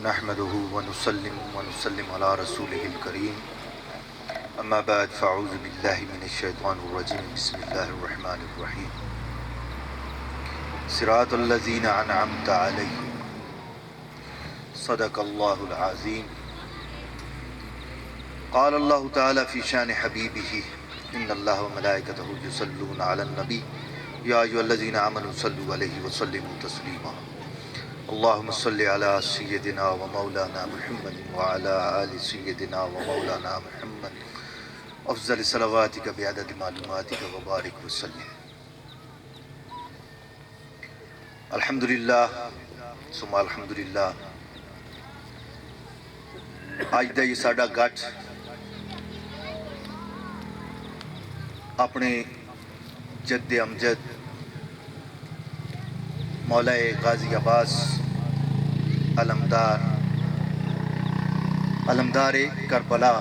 نحمده ونسلم على رسوله الكريم اما بعد فاعوذ بالله من الشيطان الرجيم بسم الله الرحمن الرحيم صراط الذين انعمت عليهم صدق الله العظيم قال الله تعالى في شان حبيبه ان الله وملائكته يصلون على النبي يا ايها الذين امنوا صلوا عليه وسلموا تسليما اللهم صل على سيدنا ومولانا محمد وعلى آل سيدنا ومولانا محمد افضل صلواتك بعدد معلوماتك وبارك وسلم الحمدللہ ثم الحمدللہ اج دا یہ ساڈا گٹھ اپنے جد امجد مولا غازی عباس علمدار کربلا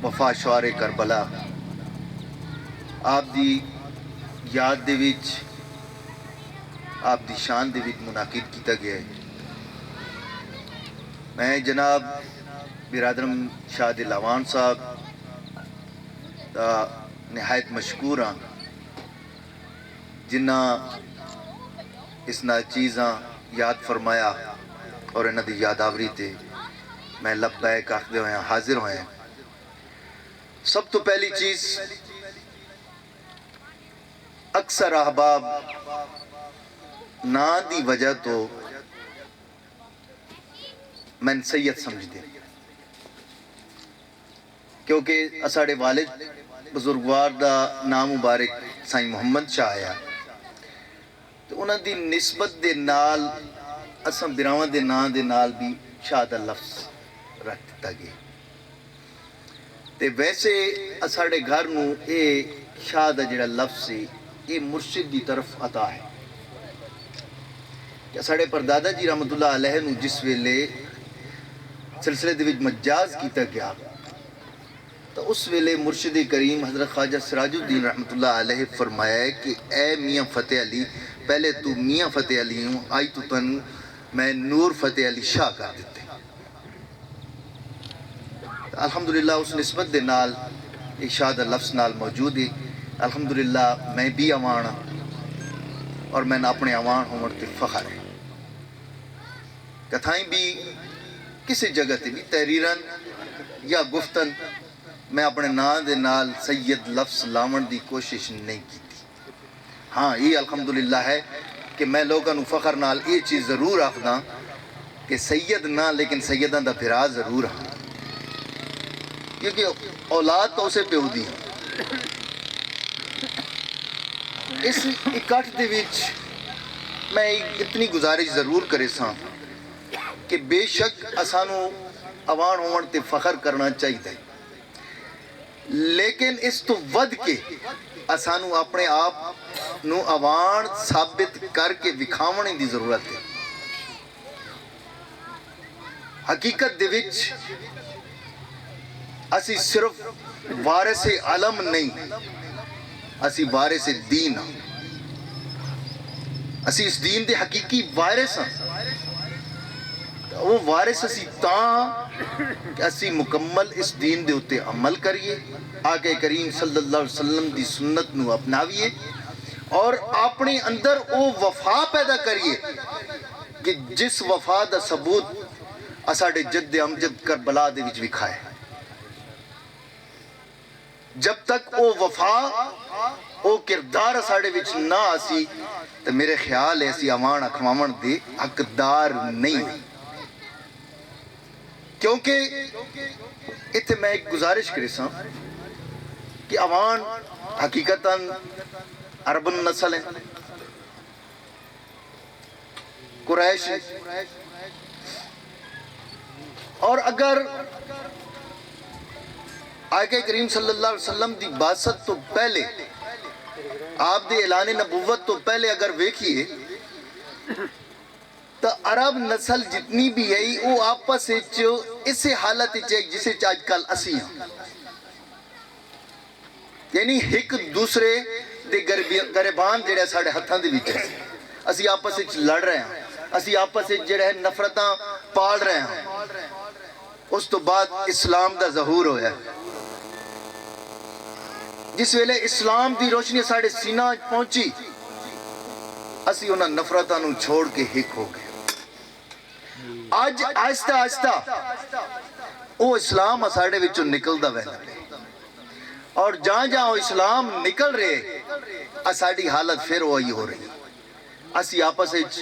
وفا شعار کربلا آپ دی یاد دے وچ آپ دی شان دے وچ منعقد کیتا گیا ہے۔ میں جناب برادرم شاہ دلاوان صاحب دا نہایت مشکور ہاں جنہ اس نا چیزاں یاد فرمایا اور انہاں دی یاداوری تے میں لبیک آخدے ہوئے ہیں حاضر ہوئے ہیں۔ سب تو پہلی چیز اکثر احباب نا دی وجہ تو میں سید سمجھ دے کیونکہ اساڑے والد بزرگوار دا نام مبارک سائیں محمد شاہ آیا تو انہاں دی نسبت دے نال اساں براواں دے نام دے نال بھی شاہ دا لفظ رکھ دیتا گیا تے ویسے اساڑے گھر نو اے شاہ دا جڑا لفظ ہے یہ مرشد دی طرف عطا ہے کہ اساڑے پردادا جی رحمت اللہ علیہ نو جس ویلے سلسلے دے وچ مجاز کیتا گیا تو اس ویلے مرشد کریم حضرت خواجہ سراج الدین رحمت اللہ علیہ فرمایا ہے کہ اے میاں فتح علی پہلے تو میاں فتح علی ہوں آئی تو تن میں نور فتح علی شاہ کر دیتے الحمدللہ اس نسبت دے نال ایک شاہ دا لفظ نال موجود ہے۔ الحمدللہ میں بھی اوان اور میں اپنے اوان ہومن تے فخر ہے کتھائیں بھی کسی جگہ تے بھی تحریرن یا گفتن میں اپنے نام دے نال سید لفظ لاون دی کوشش نہیں کی تھی۔ ہاں یہ الحمدللہ ہے کہ میں لوگوں فخر نال یہ چیز ضرور آخداں کہ سید نہ لیکن سیداں دا بھرا ضرور ہاں کیونکہ اولاد تو اسے پہ ہو دی ہیں۔ اس اکٹھ دے وچ میں اتنی گزارش ضرور کرے ساں کہ بے شک اسانو اوان ہومن تے فخر کرنا چاہیے لیکن اس تو ود کے اسانو اپنے آپ نو اوان ثابت کر کے دکھاونے دی ضرورت ہے۔ حقیقت دے وچ اسی صرف وارث علم نہیں اسی وارث دین ہاں اسی اس دین دے حقیقی وارث ہاں وہ وارث اسی تاں کہ اسی مکمل اس دین دے ہوتے عمل کریے آقا کریم صلی اللہ علیہ وسلم دی سنت نو اپناویے اور اپنے اندر وہ وفا پیدا کریے کہ جس وفا دا ثبوت اساڑے جد امجد کربلا دے وچ وکھائے۔ جب تک وہ وفا وہ کردار اساڑے وچ نہ آسی تو میرے خیال ہے اسی اوان اکھوامن دے حقدار نہیں کیونکہ اتھے میں ایک گزارش کرے ساں کہ اوان حقیقتاً عرب النسل ہیں قریش اور اگر آقا کریم صلی اللہ علیہ وسلم دی بعثت تو پہلے آپ دے اعلان نبوت تو پہلے اگر ویکھیے تو عرب نسل جتنی بھی ہے وہ آپس اسے حالت جسے آج کل اسی ہیں یعنی ایک دوسرے دے گریبان جڑے ساڑھے ہتھاں دے وچ اسی آپس وچ لڑ رہے ہیں اسی آپس وچ جڑے نفرتاں پال رہے ہیں. اس تو بعد اسلام دا ظہور ہویا. جس ویلے اسلام دی روشنی ساڑے سینہ پہنچی اسی انہاں نفرتاں نو چھوڑ کے ہک ہو گئے. آج آہستہ آہستہ وہ اسلام ساڑے وچوں نکلدا ویندا ہے اور جہاں جہاں وہ اسلام نکل رہے ساڑی حالت پھر وہی ہو رہی. اسی آپس وچ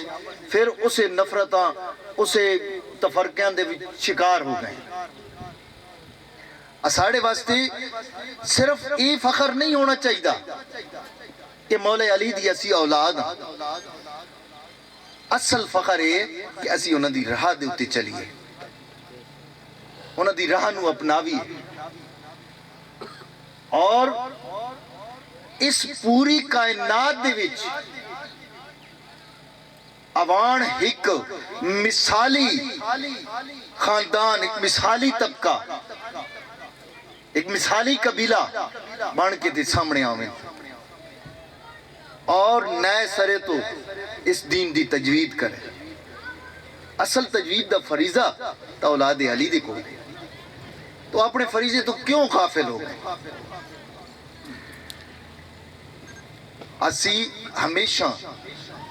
پھر اسے نفرتاں اسے تفرقیاں دے شکار ہو گئے. ساڑے واسطے صرف یہ فخر نہیں ہونا چاہیے کہ مولا علی دی اسی اولاد ہاں. اصل فخر ہے کہ اسی انہاں دی راہ دے اتے چلیے, انہاں دی راہ نو اپناویے اور اس پوری کائنات دے وچ اوان ایک مثالی خاندان, ایک مثالی طبقہ, ایک مثالی قبیلہ بن کے دے سامنے آویں اور نئے سرے تو اس دین دی تجوید کرے. اصل تجوید دا فریضہ تا اولاد علی دے کو, تو اپنے فریضے تو کیوں غافل ہو گئے؟ اسی ہمیشہ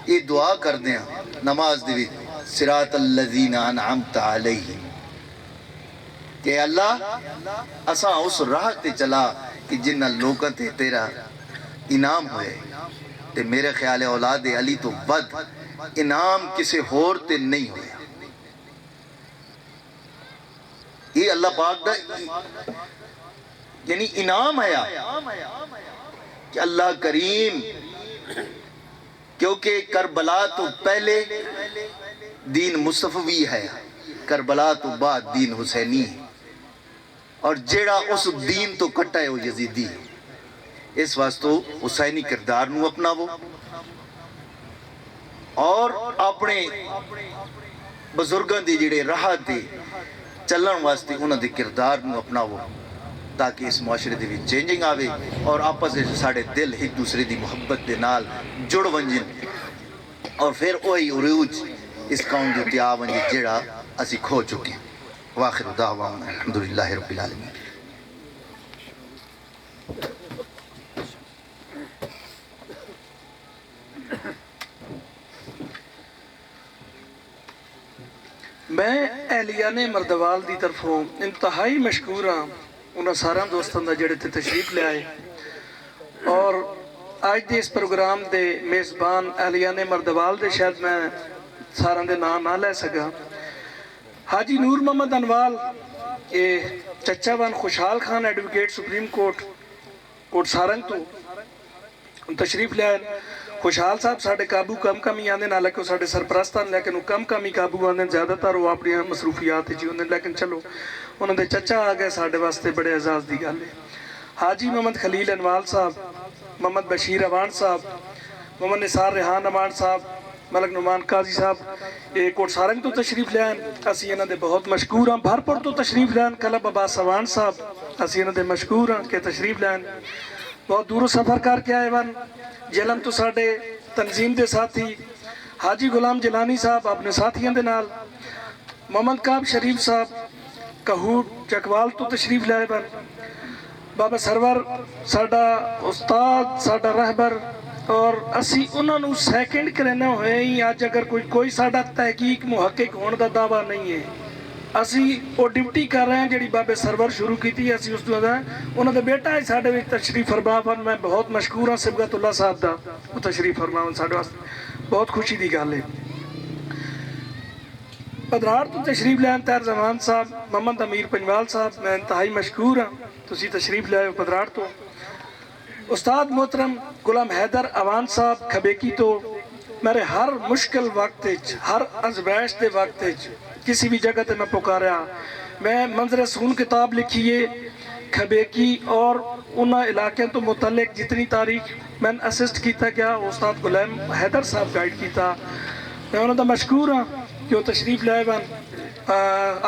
یہ دعا کر دیں نماز دے صراط الذین انعمت علیہم کہ اللہ اساں اس راہ تے چلا کہ جنہ لوگوں تے تیرا انعام ہوئے. تے میرے خیال اولاد علی تو ود انعام کسے ہور تے نہیں ہویا. یہ اللہ پاک دا یعنی انعام ہے کہ اللہ کریم, کیونکہ کربلا تو پہلے دین مصطفی ہے, کربلا تو بعد دین حسینی ہے, اور جیڑا اس دین تو کٹا ہے وہ یزیدی ہے. اس واسطے حسینی کردار نو اپناو اور اپنے بزرگاں دی جڑے راہ تے چلن واسطے انہاں دے کردار نو اپناو تاکہ اس معاشرے دے وچ چینجنگ آوے اور آپس وچ ساڈے دل ایک دوسرے دی محبت دے نال جڑ ونجن اور پھر وہی عروج اس قوم دے تے آ ونجے جڑا اسی کھو چکے. واخر دعوانا الحمدللہ رب العالمین. میں اہلیان مردوال دی طرفوں انتہائی مشکور ہاں انہاں سارا دوستان دا جڑے تے تشریف لے آئے اور آج دے اس پروگرام دے میزبان اہلیان مردوال دے شاید میں سارا دے نام نہ لے سکا. حاجی نور محمد انوال چچا وان خوشحال خان ایڈوکیٹ سپریم کوٹ سارنگ تو تشریف لے آئے. خوشحال صاحب ساڑھے قابو کم ہی آنے حالانکہ وہ ساڑھے سرپرستان لیکن وہ کم ہی قابو آنے زیادہ تر وہ اپنی مصروفیات جی ہونے, لیکن چلو انہوں نے چچا آگئے ساڑھے واسطے بڑے اعزاز دی گالے. حاجی محمد خلیل انوال صاحب, محمد بشیر اوان صاحب, محمد نثار ریحان اوان صاحب, ملک نعمان قاضی صاحب کوٹ سارنگ تو تشریف لے آئیں. اسی انہوں نے بہت مشکور ہیں. بھرپور تو تشریف لے آئیں. کلب عباس اوان صاحب اسی انہوں نے مشکور ہیں کہ تشریف لے آئیں. بہت دور سفر کر کے آئے ون جلن تو ساڑھے تنظیم دے ساتھی حاجی غلام جلانی صاحب اپنے ساتھیاں دے نال, محمد کعب شریف صاحب کہوٹ چکوال تو تشریف لائے ون. بابا سرور ساڑھا استاد ساڑھا رہبر اور اسی انہوں نے سیکنڈ کرنے ہوئے ہی. آج اگر کوئی ساڑھا تحقیق محقق ہونے دا دعویٰ نہیں ہے, اسی وہ ڈیوٹی کر رہے ہیں جڑی بابے سرور شروع کی تھی. اسی اس دعا انہوں نے بیٹا ہے ساڑھے بھی تشریف فرماون. میں بہت مشکور ہوں سبغت اللہ صاحب دا وہ تشریف فرماون ساڑھے واسطے بہت خوشی دی گل ہے. پدرار تو تشریف لے آئیں تیر زمان صاحب, محمد امیر پنجوال صاحب, میں انتہائی مشکور ہوں تسی تشریف لے آئے ہو پدرار تو. استاد محترم غلام حیدر اوان صاحب کھبیکی تو میرے ہر مشکل وقت ہر ازبیش دے وقت کسی بھی جگہ تے میں پکاریا. میں منظر سکون کتاب لکھیے کھبیکی اور انہاں علاقے تو متعلق جتنی تاریخ میں اسسٹ کیتا گیا استاد غلام حیدر صاحب گائیڈ کیتا. میں انہوں دا مشکور ہوں کہ وہ تشریف لائے بان.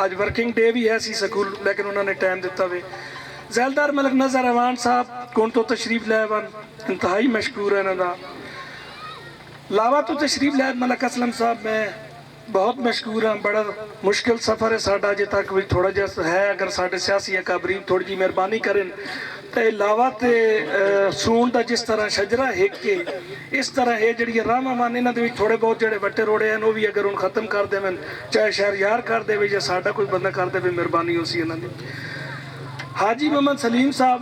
آج ورکنگ ڈے بھی ہے سی سکول لیکن انہوں نے ٹائم دیتا ہوئے. زیلدار ملک نظر اوان صاحب کون تو تشریف لائے بان, انتہائی مشکور ہے انہوں دا. لاوا تو تشریف لائے ملک اسلم صاحب, میں ਬਹੁਤ ਮਸ਼ਕੂਰ ਹਾਂ। ਬੜਾ ਮੁਸ਼ਕਿਲ ਸਫ਼ਰ ਹੈ ਸਾਡਾ ਅਜੇ ਤੱਕ ਵੀ ਥੋੜਾ ਜਿਹਾ ਹੈ। ਅਗਰ ਸਾਡੇ ਸਿਆਸੀ ਅਕਾਬਰੀਨ ਥੋੜੀ ਜਿਹੀ ਮਿਹਰਬਾਨੀ ਕਰਨ ਤੇ ਲਾਵਾ ਤੇ ਸੂਣ ਦਾ ਜਿਸ ਤਰ੍ਹਾਂ ਸ਼ਜਰਾ ਹੈ ਕਿ ਇਸ ਤਰ੍ਹਾਂ ਇਹ ਜਿਹੜੀਆਂ ਰਾਹਾਂ ਹਨ ਇਹਨਾਂ ਦੇ ਵਿੱਚ ਥੋੜੇ ਬਹੁਤ ਜਿਹੜੇ ਵੱਟੇ ਰੋੜੇ ਹਨ ਉਹ ਵੀ ਅਗਰ ਹੁਣ ਖਤਮ ਕਰ ਦੇਵਨ, ਚਾਹੇ ਸ਼ਹਿਰਯਾਰ ਕਰ ਦੇਵੇ ਜਾਂ ਸਾਡਾ ਕੋਈ ਬੰਦਾ ਕਰ ਦੇਵੇ, ਮਿਹਰਬਾਨੀ ਹੋ ਸੀ ਇਹਨਾਂ ਦੀ। ਹਾਜੀ ਮੁਹੰਮਦ ਸਲੀਮ ਸਾਹਿਬ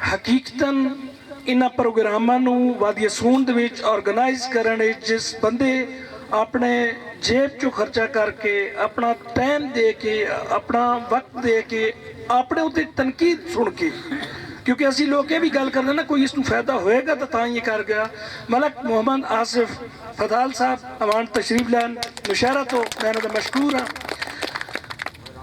ਹਕੀਕਤਨ ਇਹਨਾਂ ਪ੍ਰੋਗਰਾਮਾਂ ਨੂੰ ਵਾਦੀ ਸੂਣ ਦੇ ਵਿੱਚ ਆਰਗੇਨਾਈਜ਼ ਕਰਨ ਵਿੱਚ ਜਿਸ ਬੰਦੇ ਆਪਣੇ ਜੇਬ ਚੋਂ ਖਰਚਾ ਕਰਕੇ, ਆਪਣਾ ਟਾਈਮ ਦੇ ਕੇ, ਆਪਣਾ ਵਕਤ ਦੇ ਕੇ, ਆਪਣੇ ਉੱਤੇ ਤਨਕੀਦ ਸੁਣ ਕੇ, ਕਿਉਂਕਿ ਅਸੀਂ ਲੋਕ ਇਹ ਵੀ ਗੱਲ ਕਰਦੇ ਨਾ ਕੋਈ ਇਸ ਨੂੰ ਫਾਇਦਾ ਹੋਏਗਾ ਤਾਂ ਹੀ ਇਹ ਕਰ ਗਿਆ। ਮਲਕ ਮੁਹੰਮਦ ਆਸਿਫ ਫਦਾਲ ਸਾਹਿਬ ਅਵਾਨ ਤਸ਼ਰੀਫ ਲੈਣ ਨੌਸ਼ਹਿਰਾ ਤੋਂ, ਮੈਂ ਇਹਨਾਂ ਦਾ ਮਸ਼ਕੂਰ ਹਾਂ।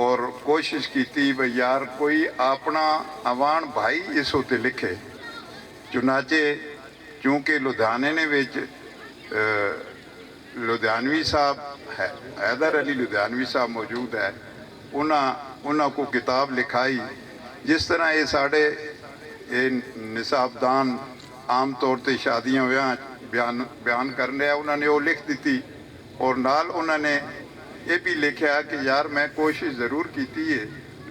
اور کوشش کی بھئی یار کوئی اپنا عوام بھائی اس ہوتے لکھے. چنانچہ چونکہ لدھیانے نے وچ لدھیانوی صاحب حیدر علی لدھیانوی صاحب موجود ہے, انہاں کو کتاب لکھائی. جس طرح یہ ساڑھے نصاب دان عام طور تے شادیاں بیان کرنے ہیں, انہوں نے وہ لکھ دیتی. اور نال انہوں نے یہ بھی لکھا کہ یار میں کوشش ضرور کیتی ہے,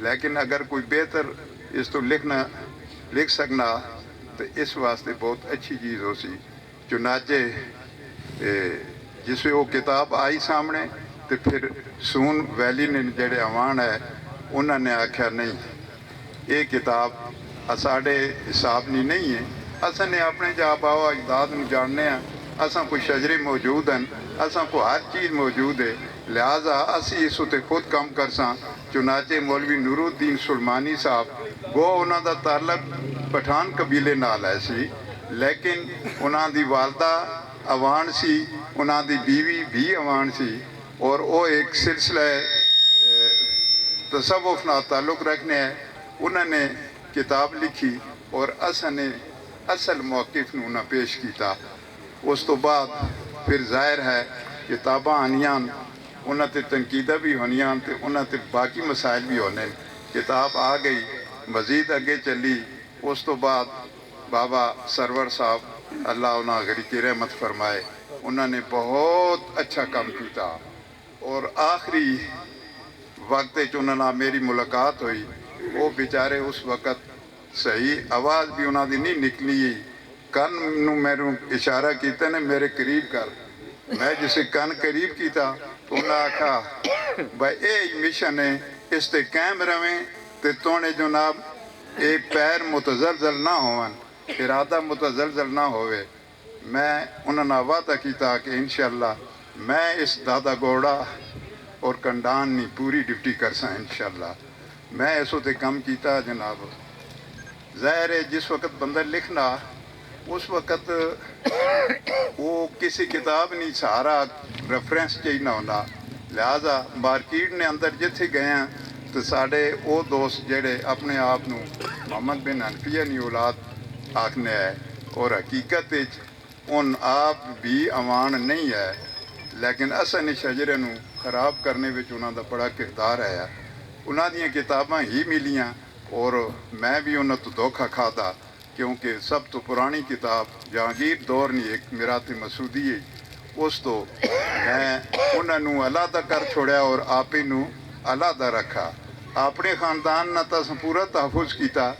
لیکن اگر کوئی بہتر اس تو لکھ سکنا تو اس واسطے بہت اچھی چیز ہو سی. چنانچہ جس وہ کتاب آئی سامنے تو پھر سون ویلی نے جڑے عوام ہے انہوں نے آکھیا نہیں یہ کتاب ساڑھے حساب نہیں ہے. اساں نے اپنے جا باو اجداد نو جاننے ہیں, اساں کو شجرے موجود ہیں, اساں کو ہر چیز موجود ہے, لہٰذا اسی اس تے خود کام کرساں. چنانچہ مولوی نور الدین سلمانی صاحب وہ انہاں دا تعلق پٹھان قبیلے نال ہے سی, لیکن انہاں دی والدہ عوان سی, انہاں دی بیوی بھی عوان سی, اور وہ ایک سلسلہ تصوف نال تعلق رکھنے ہیں. انہوں نے کتاب لکھی اور اساں نے اصل موقف نو انہاں پیش کیتا. اس تو بعد پھر ظاہر ہے کتاباں آنیاں, انہاں تے تنقیدہ بھی ہونیاں تے انہاں تے باقی مسائل بھی ہونے. کتاب آ گئی, مزید اگے چلی. اس تو بعد بابا سرور صاحب اللہ انہاں غریقی رحمت فرمائے, انہوں نے بہت اچھا کام کیتا. اور آخری وقت انہوں نے میری ملاقات ہوئی, وہ بیچارے اس وقت صحیح آواز بھی انہوں دی نہیں نکلی, کن نو میرے اشارہ کیتا نے میرے قریب کر. میں جسے کن قریب کیتا تو انہوں نے آکھا بھائی اے مشن ہے, اس تے قائم رویں تے تونے جناب اے پیر متزلزل نہ ہوون, ارادہ متزلزل نہ ہوئے. میں انہوں نے وعدہ کیتا کہ انشاءاللہ میں اس دادا گوڑا اور کنڈان نہیں پوری ڈیوٹی کرساں انشاءاللہ. میں اس ہوتے کام کیتا جناب. ظاہر ہے جس وقت بندہ لکھنا اس وقت وہ کسی کتاب نہیں سہارا ریفرنس چاہیے نہ ہونا. لہٰذا مارکیٹ نے اندر جتھے گئے ہیں تو ساڑھے وہ دوست جڑے اپنے آپ نو محمد بن حنفیہ نی اولاد آکھنے ہے, اور حقیقت ان آپ بھی عوان نہیں ہے, لیکن اصل شجرے نو خراب کرنے وچ انہاں دا بڑا کردار ہے. انہاں دیاں کتاباں ہی ملیاں اور میں بھی انہاں تو دھوکھا کھادا, کیونکہ سب تو پرانی کتاب جہانگیر دور نہیں ایک میراث مسعودی ہے, اس تو میں انہاں نو علیحدہ کر چھوڑیا اور آپ ہی نو علیحدہ رکھا. اپنے خاندان نہ تاں پورا تحفظ کیتا,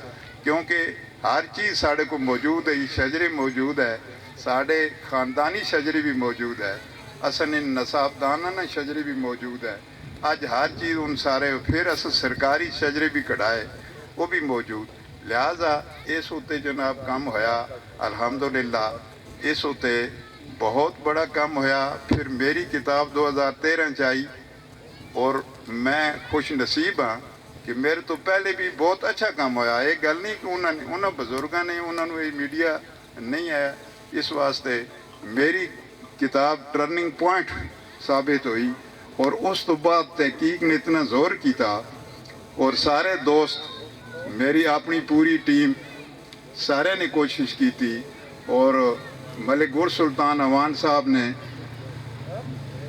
کیونکہ ہر چیز ساڑھے کو موجود ہے, شجرے موجود ہے, ساڑھے خاندانی شجرے بھی موجود ہے, اصل نصاب دانہ شجرے بھی موجود ہے. آج ہر چیز ان سارے پھر اصل سرکاری شجرے بھی کڑھائے وہ بھی موجود. لہٰذا اس ہوتے جناب کام ہویا الحمدللہ, اس ہوتے بہت بڑا کام ہویا. پھر میری کتاب 2013 چائی اور میں خوش نصیب ہاں کہ میرے تو پہلے بھی بہت اچھا کام ہویا. ایک گل نہیں کہ انہوں بزرگاں نے انہوں نے میڈیا نہیں آیا, اس واسطے میری کتاب ٹرننگ پوائنٹ ثابت ہوئی. اور اس تو بعد تحقیق نے اتنا زور کیتا اور سارے دوست میری اپنی پوری ٹیم سارے نے کوشش کی تھی. اور ملک گر سلطان عوان صاحب نے,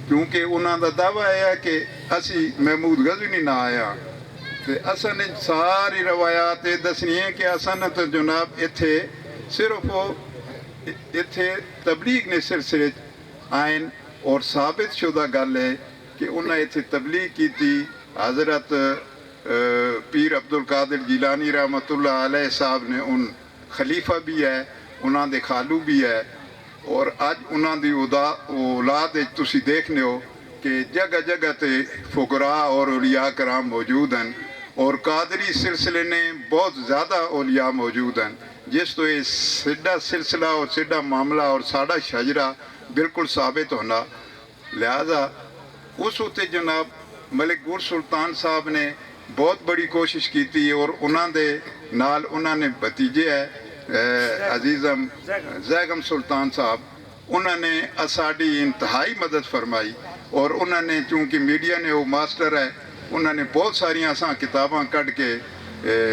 کیونکہ انہوں کا دعویٰ ہے کہ اسی محمود غزنوی نہ آیا تو اصل نے ساری روایات دسنی ہے کہ اصل نے تو جناب اتھے صرف اتھے تبلیغ نے سلسلے آئین اور ثابت شدہ گل ہے کہ انہیں اتھے تبلیغ کی تھی. حضرت پیر عبدالقادر جیلانی رحمۃ اللہ علیہ صاحب نے ان خلیفہ بھی ہے, انہوں دے خالو بھی ہے, اور اج انہوں دی اولاد تسی دیکھنے ہو کہ جگہ جگہ تے فقراء اور اولیاء کرام موجود ہیں, اور قادری سلسلے نے بہت زیادہ اولیاء موجود ہیں, جس تو یہ سیدھا سلسلہ اور سیدھا معاملہ اور ساڑھا شجرہ بالکل ثابت ہونا. لہذا اس ہوتے جناب ملک گر سلطان صاحب نے بہت بڑی کوشش کی تھی, اور انہوں دے نال انہوں نے بھتیجے ہے عزیزم زیغم سلطان صاحب, انہوں نے ساڑھی انتہائی مدد فرمائی. اور انہوں نے چونکہ میڈیا نے وہ ماسٹر ہے ਉਹਨਾਂ ਨੇ ਬਹੁਤ ਸਾਰੀਆਂ ਅਸਾਂ ਕਿਤਾਬਾਂ ਕੱਢ ਕੇ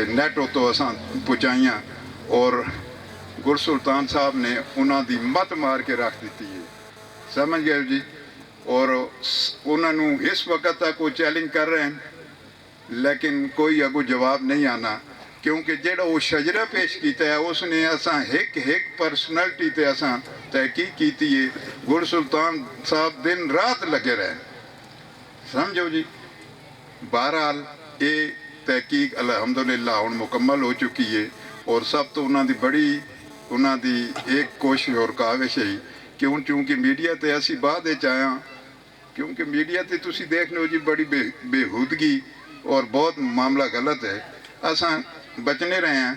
ਨੈਟ ਉਤੋਂ ਅਸਾਂ ਪਹੁੰਚਾਈਆਂ ਔਰ ਗੁਰਸੁਲਤਾਨ ਸਾਹਿਬ ਨੇ ਉਹਨਾਂ ਦੀ ਮੱਤ ਮਾਰ ਕੇ ਰੱਖ ਦਿੱਤੀ ਹੈ, ਸਮਝ ਗਏ ਜੀ। ਔਰ ਉਹਨਾਂ ਨੂੰ ਇਸ ਵਕਤ ਤੱਕ ਉਹ ਚੈਲੰਜ ਕਰ ਰਹੇ ਹਨ, ਲੇਕਿਨ ਕੋਈ ਅੱਗੋਂ ਜਵਾਬ ਨਹੀਂ ਆਣਾ, ਕਿਉਂਕਿ ਜਿਹੜਾ ਉਹ ਸ਼ਜਰਾ ਪੇਸ਼ ਕੀਤਾ ਹੈ ਉਸਨੇ ਅਸਾਂ ਇੱਕ ਪਰਸਨੈਲਿਟੀ ਤੇ ਅਸਾਂ ਤਹਿਕੀਕ ਕੀਤੀ ਹੈ। ਗੁਰਸੁਲਤਾਨ ਸਾਹਿਬ ਦਿਨ ਰਾਤ ਲੱਗੇ ਰਹੇ, ਸਮਝੋ ਜੀ। ਬਹਰਹਾਲ ਇਹ ਤਹਿਕੀਕ ਅਲਹਮਦੁਲਿਲਾ ਹੁਣ ਮੁਕੰਮਲ ਹੋ ਚੁੱਕੀ ਹੈ ਔਰ ਸਭ ਤੋਂ ਉਹਨਾਂ ਦੀ ਇੱਕ ਕੋਸ਼ਿਸ਼ ਔਰ ਕਾਵਿਸ਼ ਹੈ ਕਿਉਂਕਿ ਮੀਡੀਆ ਤੇ ਅਸੀਂ ਬਾਅਦ ਵਿੱਚ ਆਇਆ, ਕਿਉਂਕਿ ਮੀਡੀਆ ਤੇ ਤੁਸੀਂ ਦੇਖ ਲਓ ਜੀ ਬੜੀ ਬੇਹੂਦਗੀ ਔਰ ਬਹੁਤ ਮਾਮਲਾ ਗਲਤ ਹੈ। ਅਸਾਂ ਬਚਨੇ ਰਹੇ ਹਾਂ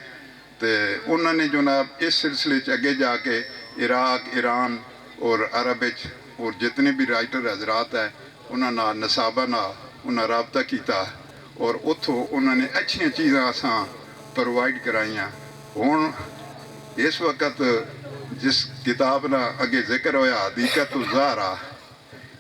ਤੇ ਉਹਨਾਂ ਨੇ ਜਨਾਬ ਇਸ ਸਿਲਸਿਲੇ 'ਚ ਅੱਗੇ ਜਾ ਕੇ ਇਰਾਕ, ਈਰਾਨ ਔਰ ਅਰਬ ਵਿੱਚ ਔਰ ਜਿਤਨੇ ਵੀ ਰਾਈਟਰ ਹਜ਼ਰਾਤ ਹੈ ਉਹਨਾਂ ਨਾਲ ਨਸਾਬਾ ਨਾਲ ਉਹਨਾਂ ਰਾਬਤਾ ਕੀਤਾ ਔਰ ਉੱਥੋਂ ਉਹਨਾਂ ਨੇ ਅੱਛੀਆਂ ਚੀਜ਼ਾਂ ਅਸਾਂ ਪ੍ਰੋਵਾਈਡ ਕਰਾਈਆਂ। ਹੁਣ ਇਸ ਵਕਤ ਜਿਸ ਕਿਤਾਬ ਨਾਲ ਅੱਗੇ ਜ਼ਿਕਰ ਹੋਇਆ ਹਦੀਕਤ ਜ਼ਾਹਰਾ,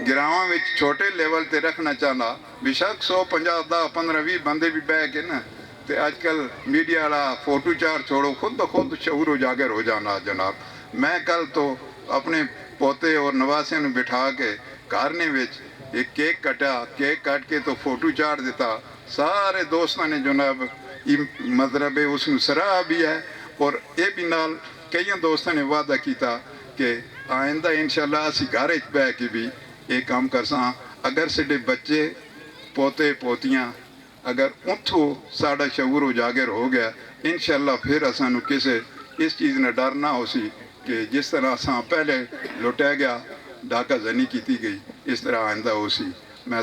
ਗਿਰਾਵਾਂ ਵਿੱਚ ਛੋਟੇ ਲੈਵਲ ਤੇ ਰੱਖਣਾ ਚਾਹੁੰਦਾ, ਬੇਸ਼ੱਕ 150 10 15 20 ਬੰਦੇ ਵੀ ਬਹਿ ਕੇ ਨਾ, ਤੇ ਅੱਜ ਕੱਲ ਮੀਡੀਆ ਵਾਲਾ ਫੋਟੋ ਚਾਰ ਛੋੜੋ, ਖੁਦ ਬਖੁਦ ਸ਼ਊਰ ਉਜਾਗਰ ਹੋ ਜਾਣਾ ਜਨਾਬ। ਮੈਂ ਕੱਲ ਤੋਂ ਆਪਣੇ ਪੋਤੇ ਔਰ ਨਵਾਸਿਆਂ ਨੂੰ ਬਿਠਾ ਕੇ ਘਰਨੇ ਵਿੱਚ ਇੱਕ ਕੇਕ ਕਟਿਆ, ਕੇਕ ਕੱਟ ਕੇ ਤੋਂ ਫੋਟੋ ਚਾੜ ਦਿੱਤਾ। ਸਾਰੇ ਦੋਸਤਾਂ ਨੇ ਜਨਾਬ ਮਤਲਬ ਹੈ ਉਸ ਨੂੰ ਸਰਾਹ ਵੀ ਹੈ, ਔਰ ਇਹ ਵੀ ਨਾਲ ਕਈਆਂ ਦੋਸਤਾਂ ਨੇ ਵਾਅਦਾ ਕੀਤਾ ਕਿ ਆਇੰਦਾ ਇਨਸ਼ਾਅੱਲਾ ਅਸੀਂ ਘਰ ਵਿੱਚ ਬਹਿ ਕੇ ਵੀ ਇਹ ਕੰਮ ਕਰਸਾਂ। ਅਗਰ ਸਾਡੇ ਬੱਚੇ ਪੋਤੇ ਪੋਤੀਆਂ ਅਗਰ ਉੱਥੋਂ ਸਾਡਾ ਸ਼ਊਰ ਉਜਾਗਰ ਹੋ ਗਿਆ, ਇਨਸ਼ਾਅੱਲਾ ਫਿਰ ਸਾਨੂੰ ਕਿਸੇ ਇਸ ਚੀਜ਼ ਨਾਲ ਡਰ ਨਾ ਹੋ ਸੀ ਕਿ ਜਿਸ ਤਰ੍ਹਾਂ ਅਸਾਂ ਪਹਿਲੇ ਲੁੱਟਿਆ ਗਿਆ, ਡਾਕਾ ਜ਼ਨੀ ਕੀਤੀ ਗਈ, ਇਸ ਤਰ੍ਹਾਂ ਆਇੰਦਾ ਹੋ ਸੀ। ਮੈਂ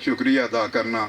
ਸ਼ੁਕਰੀਆ ਅਦਾ ਕਰਨਾ।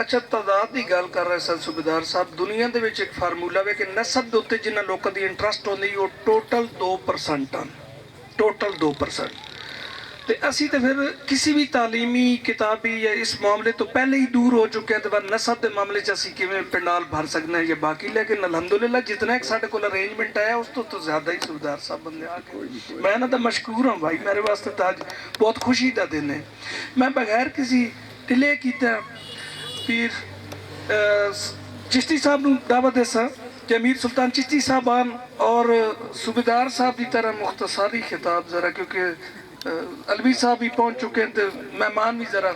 ਅੱਛਾ, ਤਾਦਾਦ ਦੀ ਗੱਲ ਕਰ ਰਹੇ ਸਨ ਸੂਬੇਦਾਰ ਸਾਹਿਬ। ਦੁਨੀਆ ਦੇ ਵਿੱਚ ਇੱਕ ਫਾਰਮੂਲਾ ਵੇ ਕਿ ਨਸਬ ਦੇ ਉੱਤੇ ਜਿਨ੍ਹਾਂ ਲੋਕਾਂ ਦੀ ਇੰਟਰਸਟ ਹੁੰਦੀ ਉਹ ਟੋਟਲ 2% ਹਨ, ਟੋਟਲ 2%। ਤੇ ਅਸੀਂ ਤਾਂ ਫਿਰ ਕਿਸੇ ਵੀ ਤਾਲੀਮੀ ਕਿਤਾਬੀ ਜਾਂ ਇਸ ਮਾਮਲੇ ਤੋਂ ਪਹਿਲੇ ਹੀ ਦੂਰ ਹੋ ਚੁੱਕੇ ਹਾਂ, ਤੇ ਬਾਅਦ ਨਸਬ ਦੇ ਮਾਮਲੇ 'ਚ ਅਸੀਂ ਕਿਵੇਂ ਪੰਡਾਲ ਭਰ ਸਕਦੇ ਹਾਂ ਜਾਂ ਬਾਕੀ। ਲੇਕਿਨ ਅਲਹਮਦੁਲਿਲਾ ਜਿਤਨਾ ਇੱਕ ਸਾਡੇ ਕੋਲ ਅਰੇਂਜਮੈਂਟ ਆਇਆ ਉਸ ਤੋਂ ਜ਼ਿਆਦਾ ਹੀ ਸੂਬੇਦਾਰ ਸਾਹਿਬ ਬੰਦੇ ਆ ਕੇ ਮੈਂ ਇਹਨਾਂ ਦਾ ਮਸ਼ਕੂਰ ਹਾਂ ਭਾਈ। ਮੇਰੇ ਵਾਸਤੇ ਤਾਂ ਅੱਜ ਬਹੁਤ ਖੁਸ਼ੀ ਦਾ ਦਿਨ ਹੈ। ਮੈਂ ਬਗੈਰ ਕਿਸੇ ਡਿਲੇ ਕੀਤਾ پیر چشتی صاحب نو دعوت دیسا کہ امیر سلطان چشتی صاحب آن اور صوبیدار صاحب دی طرح مختصری خطاب ذرا، کیونکہ علوی صاحب بھی پہنچ چکے ہیں تو مہمان بھی ذرا